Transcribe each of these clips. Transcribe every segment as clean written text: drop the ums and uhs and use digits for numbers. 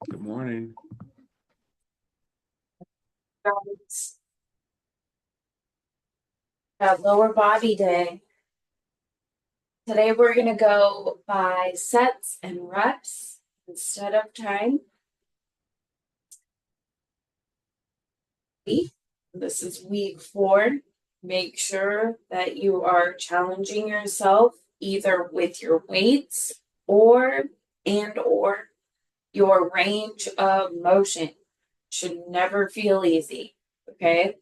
Good morning. Guys, got lower body day. Today we're going to go by sets and reps instead of time. This is week 4. Make sure that you are challenging yourself either with your weights or your range of motion. Should never feel easy. Okay.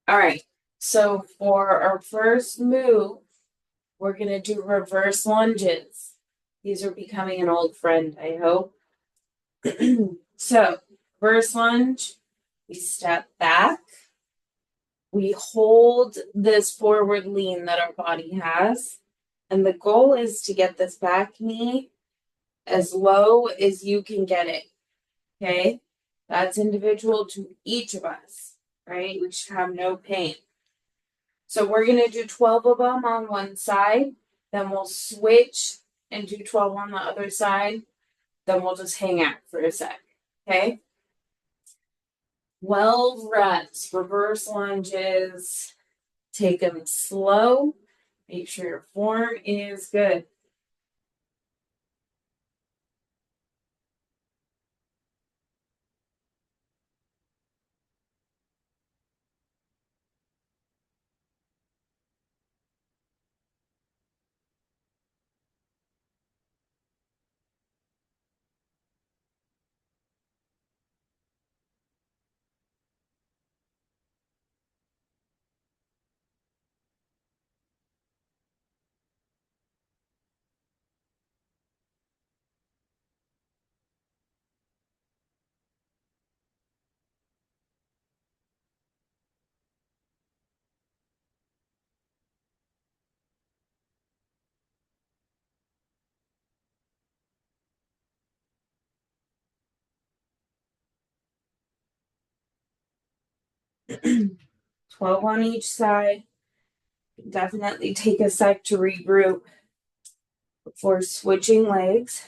All right. So for our first move, we're going to do reverse lunges. These are becoming an old friend, I hope. So, reverse lunge, we step back, we hold this forward lean that our body has, and the goal is to get this back knee as low as you can get it. Okay? That's individual to each of us, right? We should have no pain. So we're going to do 12 of them on one side, then we'll switch and do 12 on the other side, then we'll just hang out for a sec. Okay? 12 reps, reverse lunges. Take them slow. Make sure your form is good. Twelve on each side. Definitely take a sec to regroup before switching legs.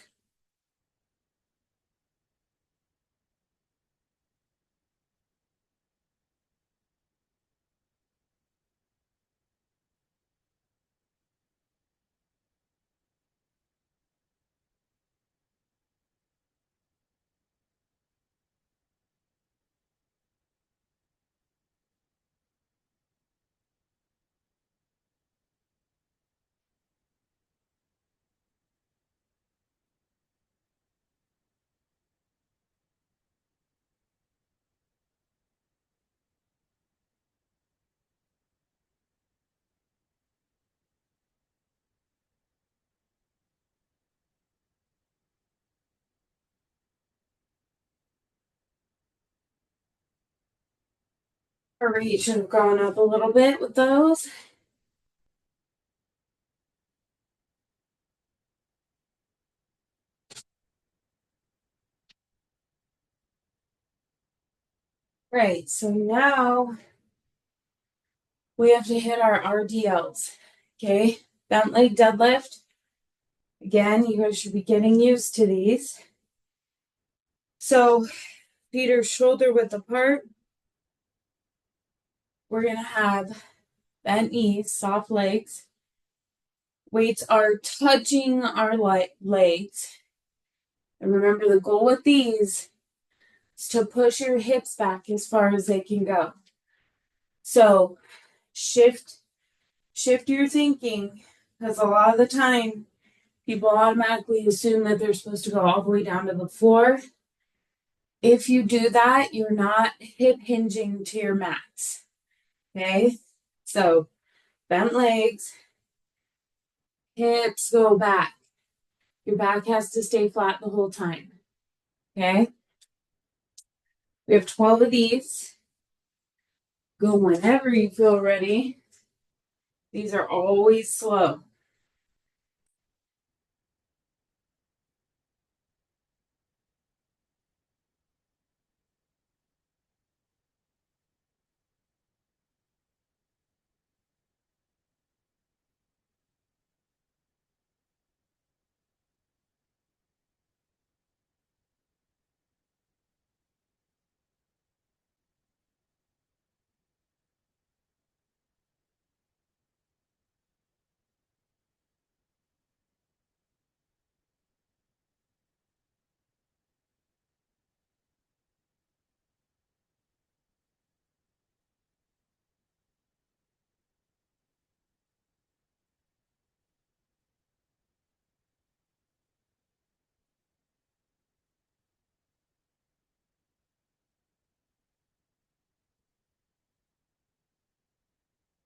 Our rate should have gone up a little bit with those. Right, so now we have to hit our RDLs. Okay, bent leg deadlift. Again, you guys should be getting used to these. So, feet are shoulder width apart. We're going to have bent knees, soft legs. Weights are touching our legs. And remember, the goal with these is to push your hips back as far as they can go. So, shift your thinking, because a lot of the time people automatically assume that they're supposed to go all the way down to the floor. If you do that, you're not hip hinging to your max. Okay? So, bent legs, hips go back. Your back has to stay flat the whole time. Okay? We have 12 of these. Go whenever you feel ready. These are always slow.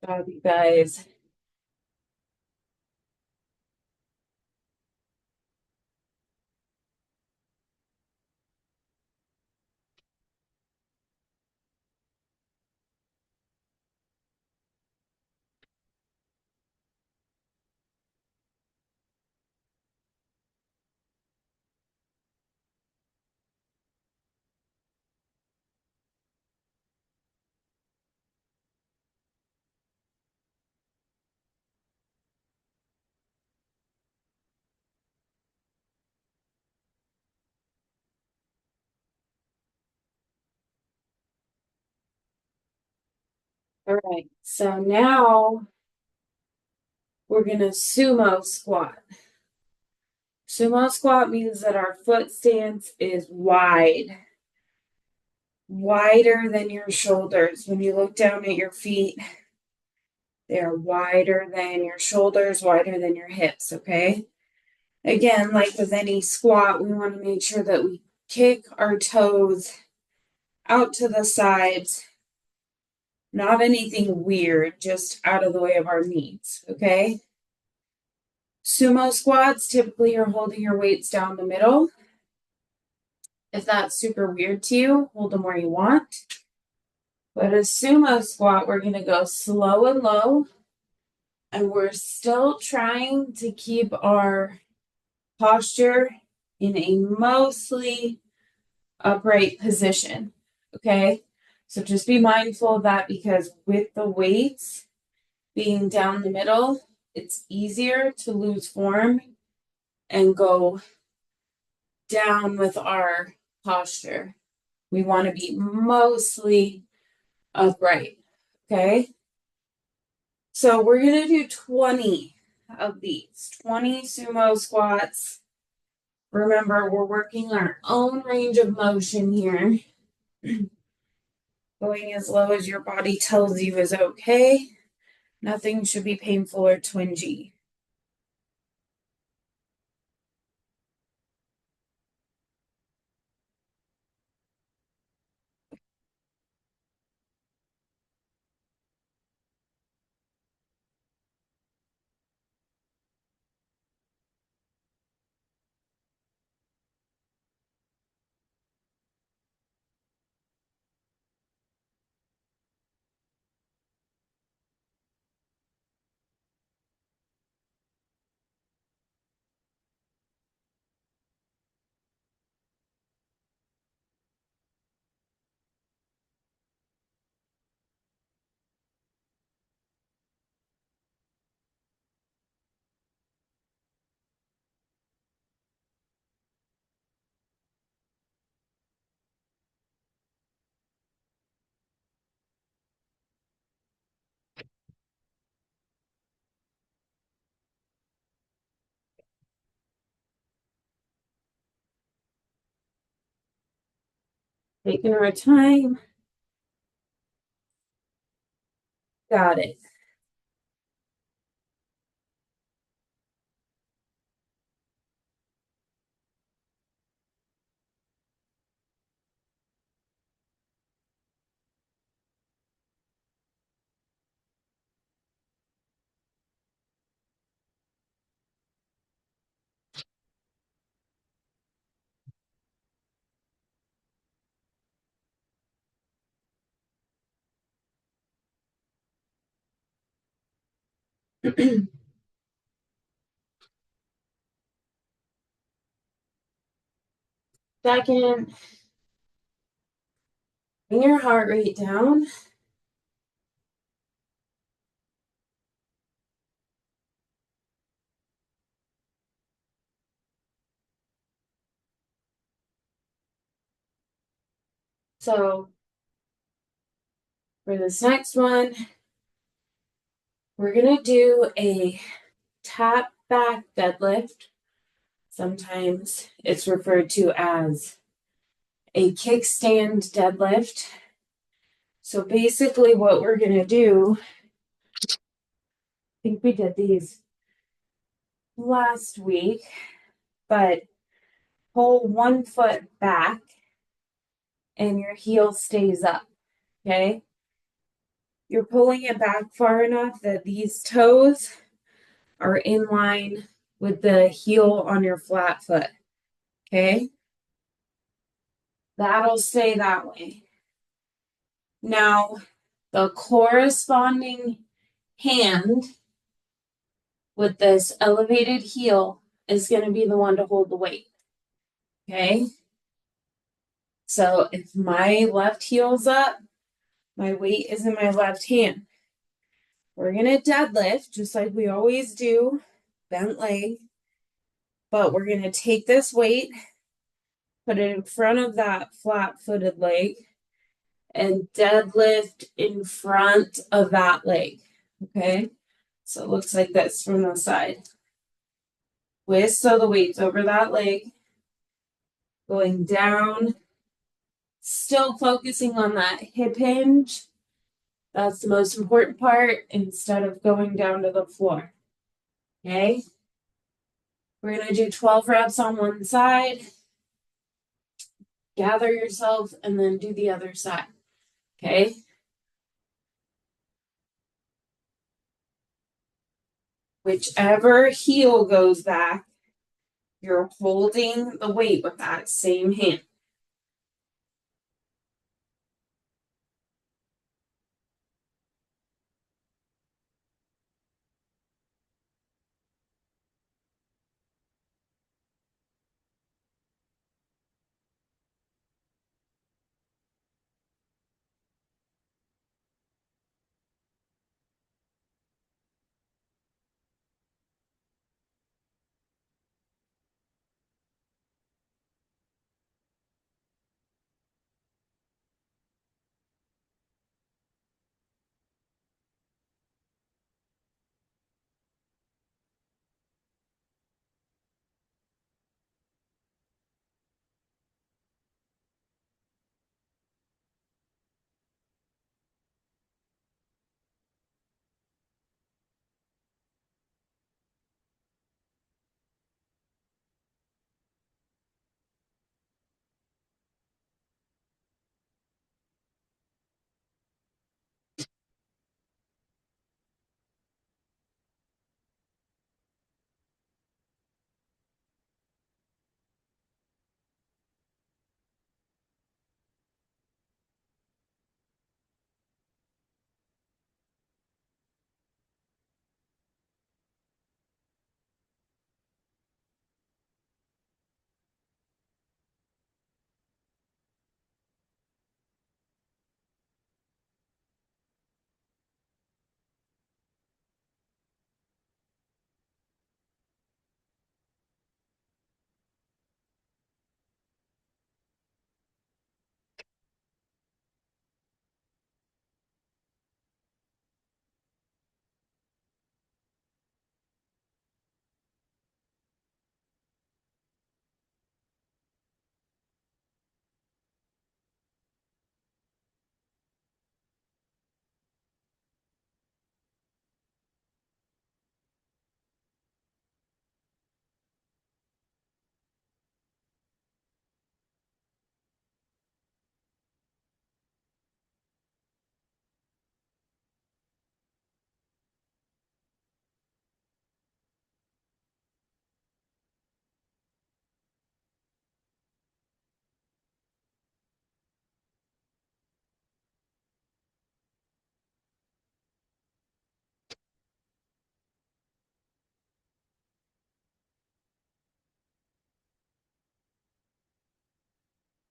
job, you guys. All right, so now we're gonna sumo squat. Sumo squat means that our foot stance is wide, wider than your shoulders. When you look down at your feet, they are wider than your shoulders, wider than your hips, okay? Again, like with any squat, we want to make sure that we kick our toes out to the sides, not anything weird, just out of the way of our knees, okay? Sumo squats, typically you're holding your weights down the middle. If that's super weird to you, hold them where you want. But a sumo squat, we're going to go slow and low. And we're still trying to keep our posture in a mostly upright position. Okay. So just be mindful of that, because with the weights being down the middle, it's easier to lose form and go down with our posture. We want to be mostly upright. Okay. So we're going to do 20 of these 20 sumo squats. Remember, we're working our own range of motion here. Going as low as your body tells you is okay. Nothing should be painful or twingy. Taking our time. Got it. Second, bring your heart rate down. So for this next one, we're going to do a tap back deadlift. Sometimes it's referred to as a kickstand deadlift. So basically, what we're going to do, I think we did these last week, but pull one foot back and your heel stays up. Okay. You're pulling it back far enough that these toes are in line with the heel on your flat foot. Okay? That'll stay that way. Now, the corresponding hand with this elevated heel is going to be the one to hold the weight. Okay? So if my left heel's up, my weight is in my left hand. We're going to deadlift just like we always do, bent leg. But we're going to take this weight, put it in front of that flat-footed leg, and deadlift in front of that leg. Okay? So it looks like this from the side. So the weight's over that leg, going down, still focusing on that hip hinge. That's the most important part instead of going down to the floor. Okay? We're going to do 12 reps on one side. Gather yourself and then do the other side. Okay? Whichever heel goes back, you're holding the weight with that same hand.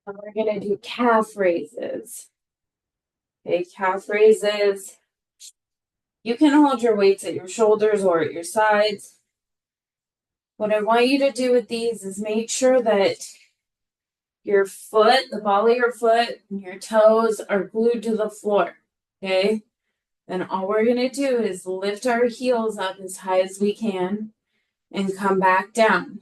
And we're going to do calf raises. Okay, calf raises. You can hold your weights at your shoulders or at your sides. What I want you to do with these is make sure that your foot, the ball of your foot, and your toes are glued to the floor. Okay? Then all we're going to do is lift our heels up as high as we can and come back down.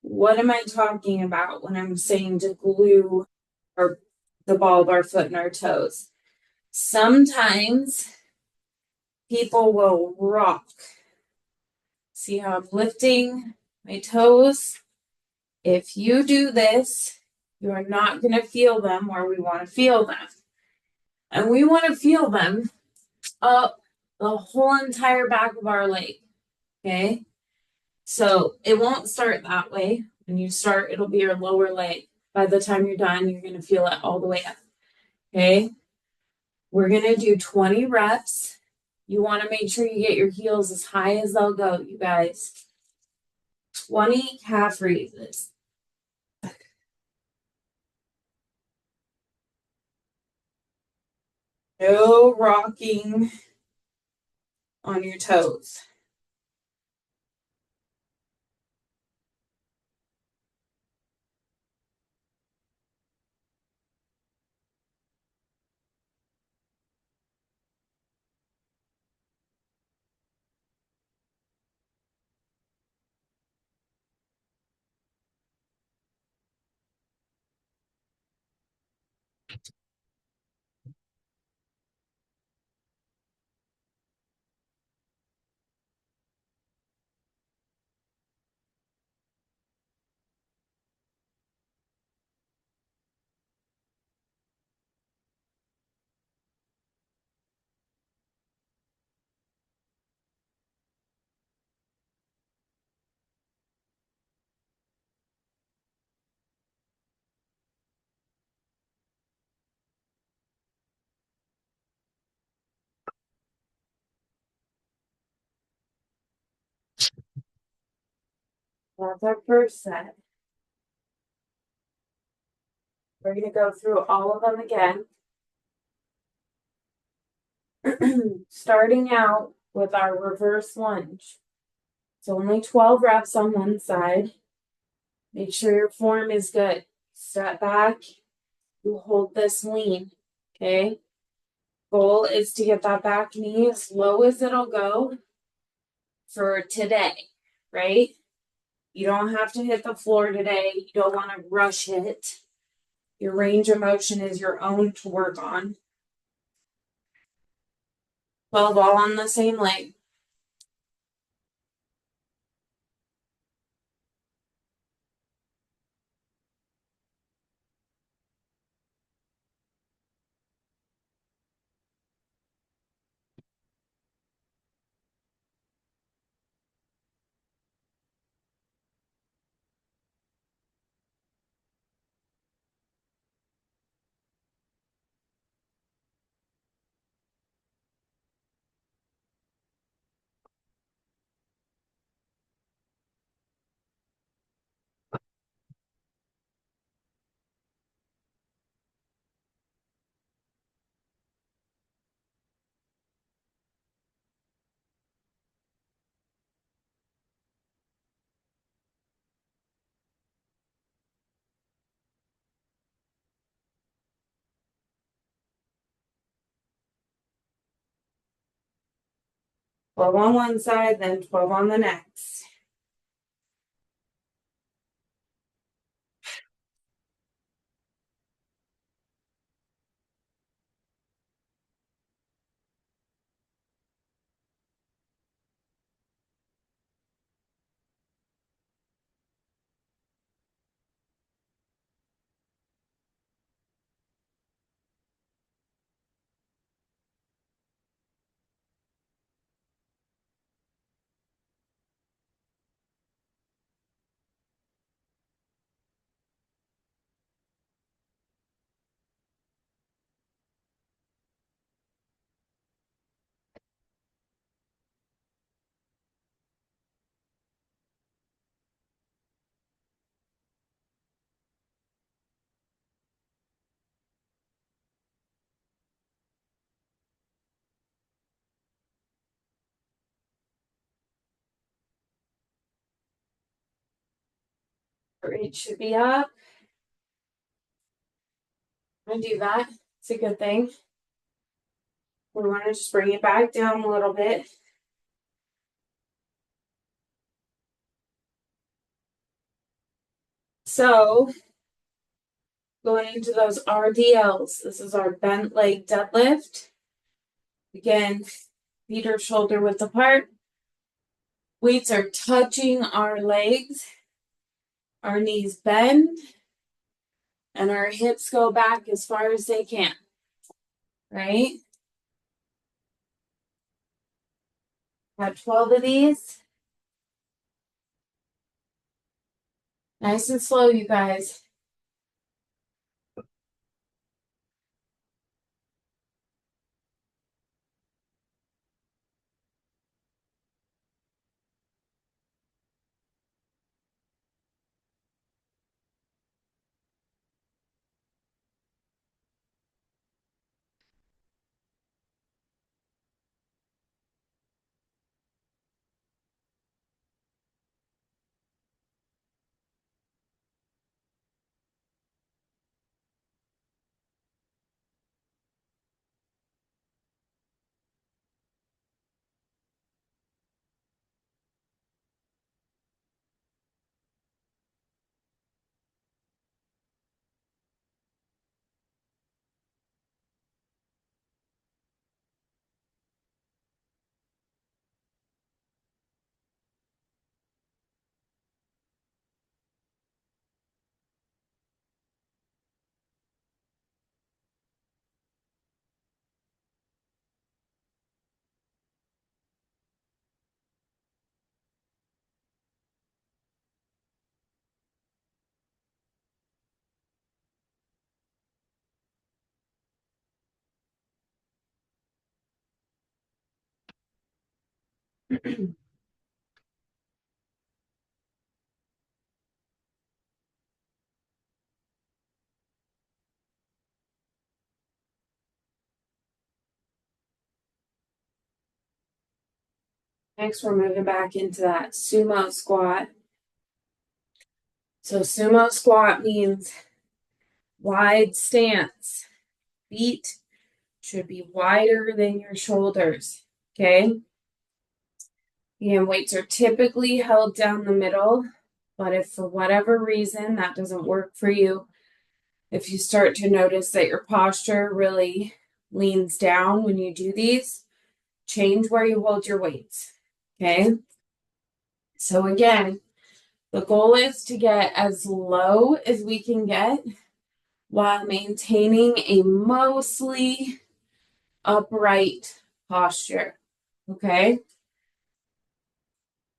What am I talking about when I'm saying to glue the ball of our foot and our toes? Sometimes people will rock. See how I'm lifting my toes? If you do this, you are not going to feel them where we want to feel them. And we want to feel them up the whole entire back of our leg. Okay. So it won't start that way. When you start, it'll be your lower leg. By the time you're done, you're going to feel it all the way up. Okay. We're going to do 20 reps. You want to make sure you get your heels as high as they'll go, you guys. 20 calf raises. No rocking on your toes. That's our first set. We're going to go through all of them again. Starting out with our reverse lunge. It's only 12 reps on one side. Make sure your form is good. Step back. You hold this lean. Okay. Goal is to get that back knee as low as it'll go for today, right? You don't have to hit the floor today. You don't want to rush it. Your range of motion is your own to work on. 12 all on the same leg. Twelve on one side, then 12 on the next. It should be up. I do that. It's a good thing. We want to just bring it back down a little bit. So, going into those RDLs, this is our bent leg deadlift. Again, feet are shoulder width apart. Weights are touching our legs. Our knees bend. And our hips go back as far as they can. Right? Have 12 of these. Nice and slow, you guys. Next, we're moving back into that sumo squat. So sumo squat means wide stance. Feet should be wider than your shoulders. Okay. And weights are typically held down the middle, but if for whatever reason that doesn't work for you, if you start to notice that your posture really leans down when you do these, change where you hold your weights. Okay. So again, the goal is to get as low as we can get while maintaining a mostly upright posture. Okay.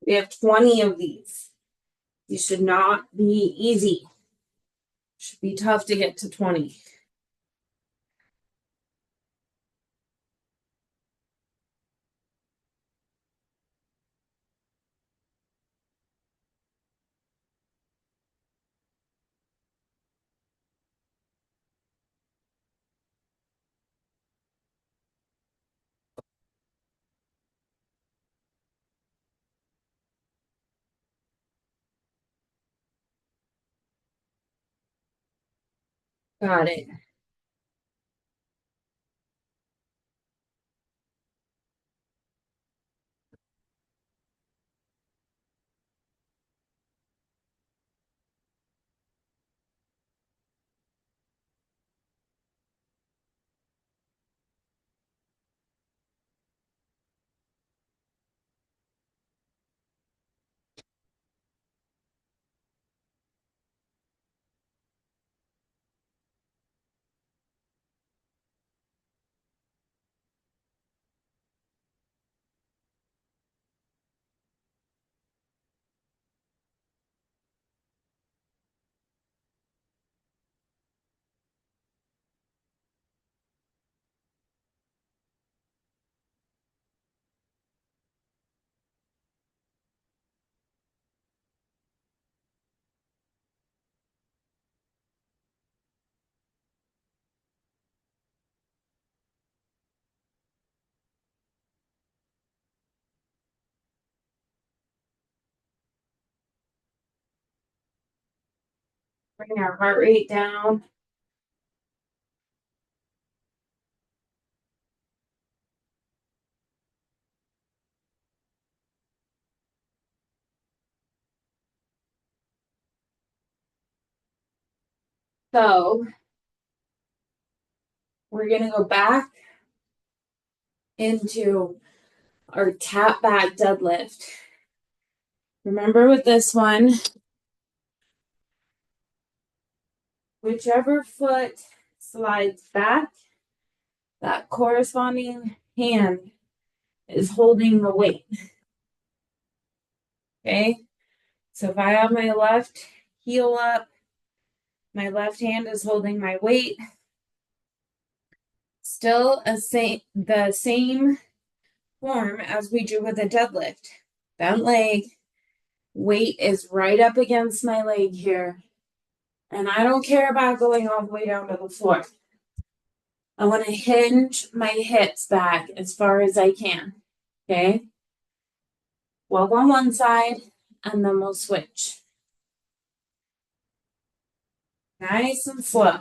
We have 20 of these. These should not be easy. Should be tough to get to 20. Got it. Bring our heart rate down. So we're going to go back into our tap back deadlift. Remember with this one, whichever foot slides back, that corresponding hand is holding the weight. Okay, so if I have my left heel up, my left hand is holding my weight. Still the same form as we do with a deadlift. Bent leg, weight is right up against my leg here. And I don't care about going all the way down to the floor. I want to hinge my hips back as far as I can. Okay? 12 on one side, and then we'll switch. Nice and slow.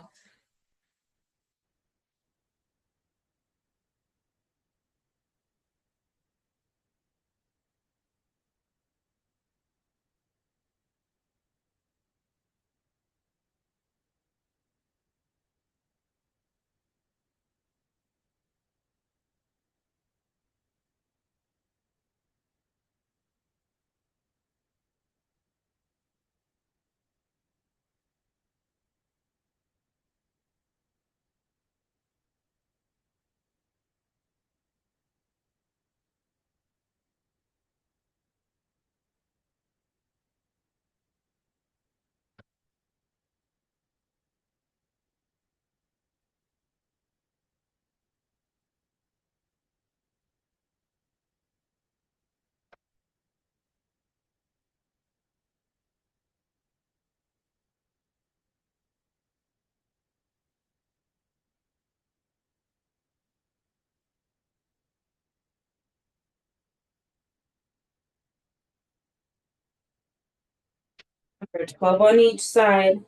For 12 on each side,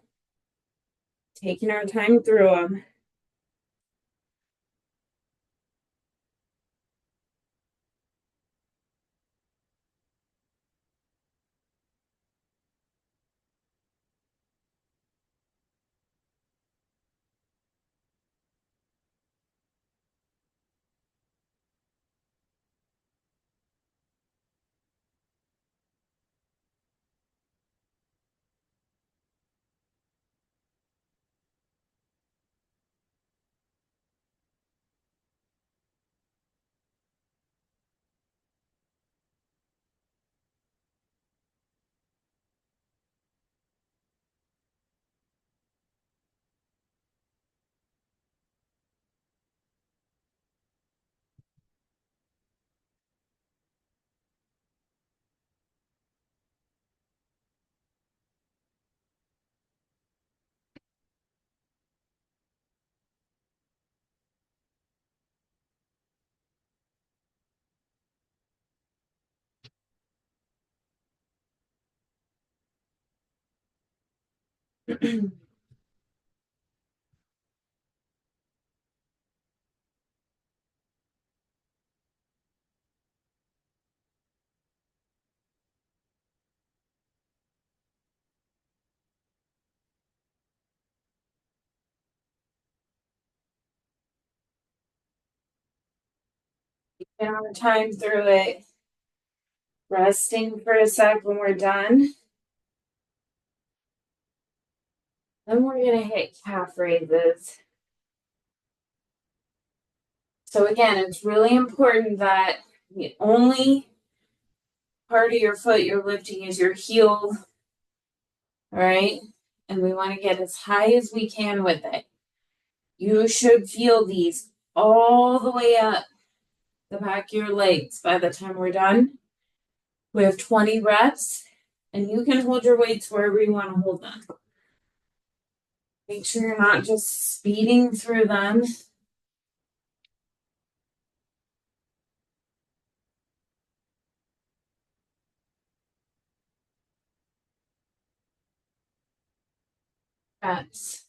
taking our time through them. Taking our time through it. Resting for a sec when we're done. Then we're going to hit calf raises. So again, it's really important that the only part of your foot you're lifting is your heel. All right. And we want to get as high as we can with it. You should feel these all the way up the back of your legs by the time we're done. We have 20 reps, and you can hold your weights wherever you want to hold them. Make sure you're not just speeding through them. Reps.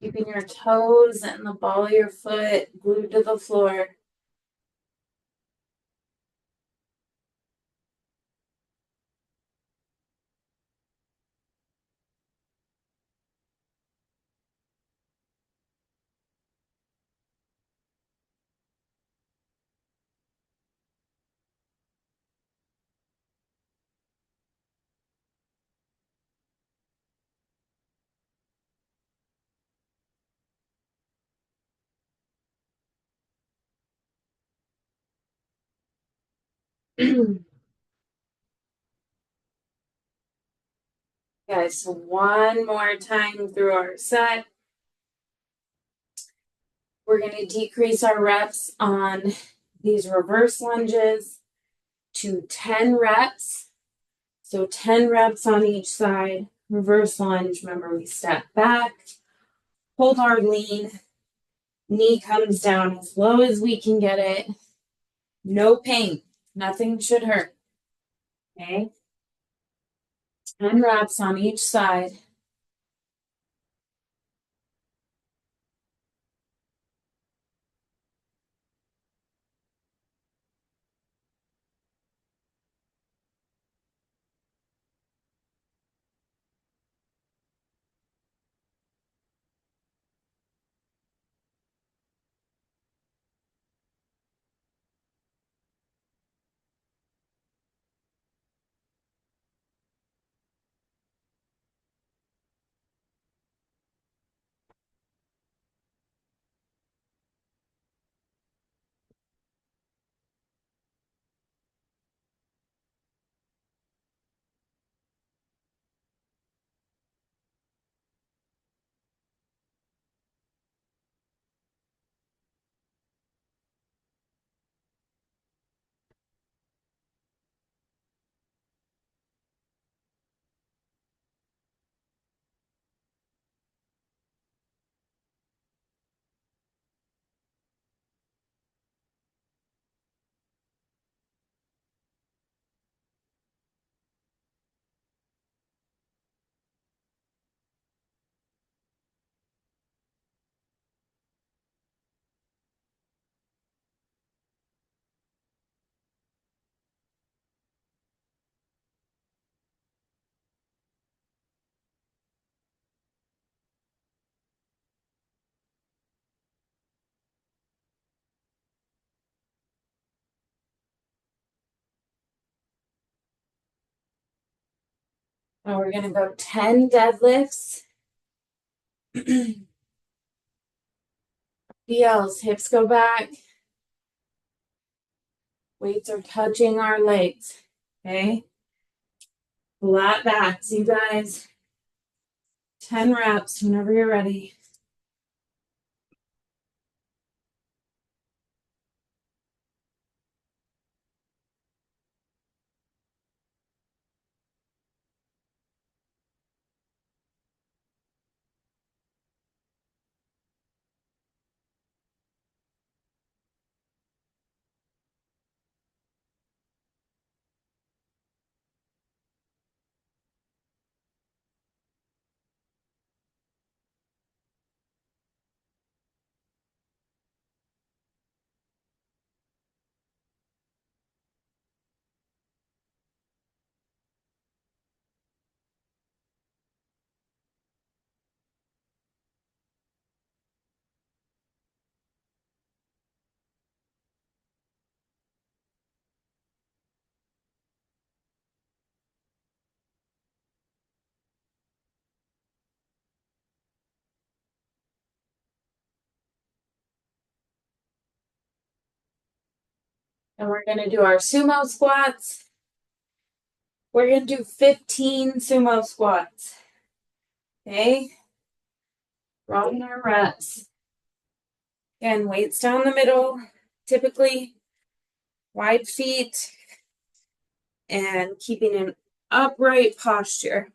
Keeping your toes and the ball of your foot glued to the floor. Guys, so one more time through our set. We're going to decrease our reps on these reverse lunges to 10 reps. So 10 reps on each side. Reverse lunge. Remember, we step back, hold our lean, knee comes down as low as we can get it. No pain. Nothing should hurt. Okay. 10 reps on each side. Now we're going to go 10 deadlifts. DLs, hips go back. Weights are touching our legs. Okay. Flat backs, you guys. 10 reps whenever you're ready. And we're going to do our sumo squats. We're going to do 15 sumo squats. Okay. Rolling our reps. Again, weights down the middle, typically wide feet, and keeping an upright posture.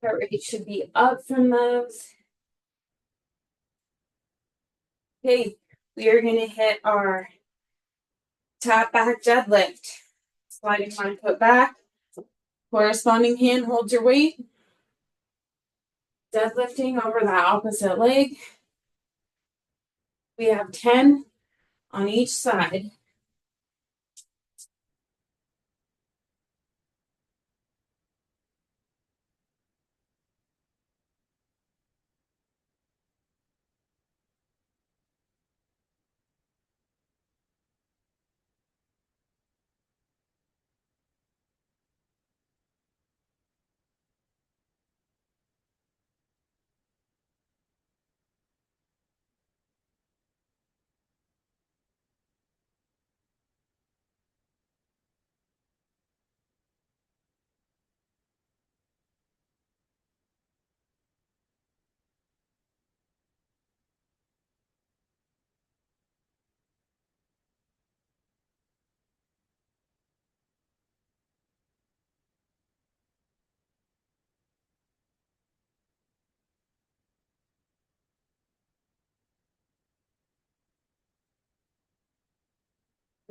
Heart rate should be up from those. Okay, we are going to hit our tap back deadlift. Sliding one foot back. Corresponding hand holds your weight. Deadlifting over the opposite leg. We have 10 on each side.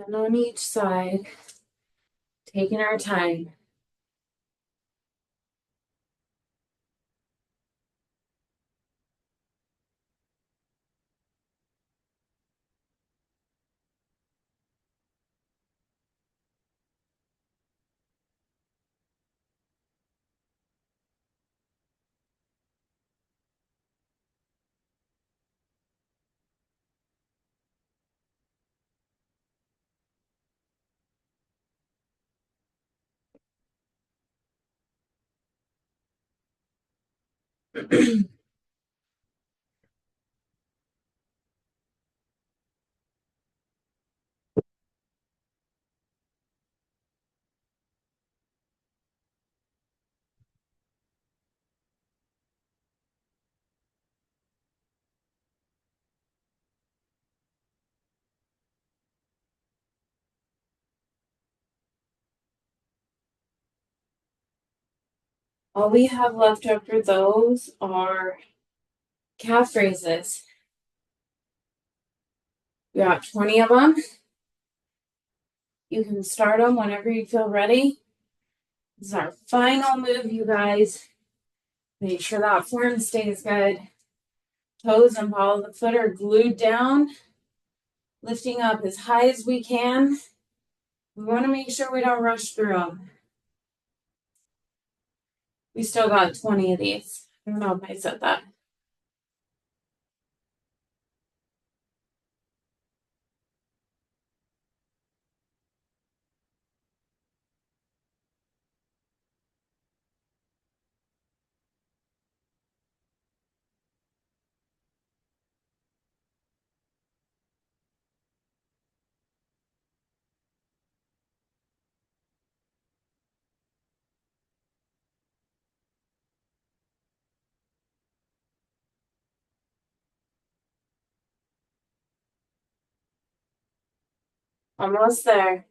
And on each side, taking our time. All we have left after those are calf raises. We got 20 of them. You can start them whenever you feel ready. This is our final move, you guys. Make sure that form stays good. Toes and ball of the foot are glued down, lifting up as high as we can. We want to make sure we don't rush through them. We still got 20 of these. I don't know if I said that. Almost there.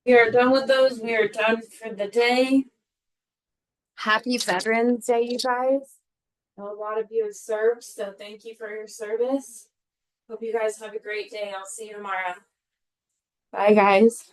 We are done with those. We are done for the day. Happy Veterans Day, you guys. A lot of you have served, so thank you for your service. Hope you guys have a great day. I'll see you tomorrow. Bye, guys.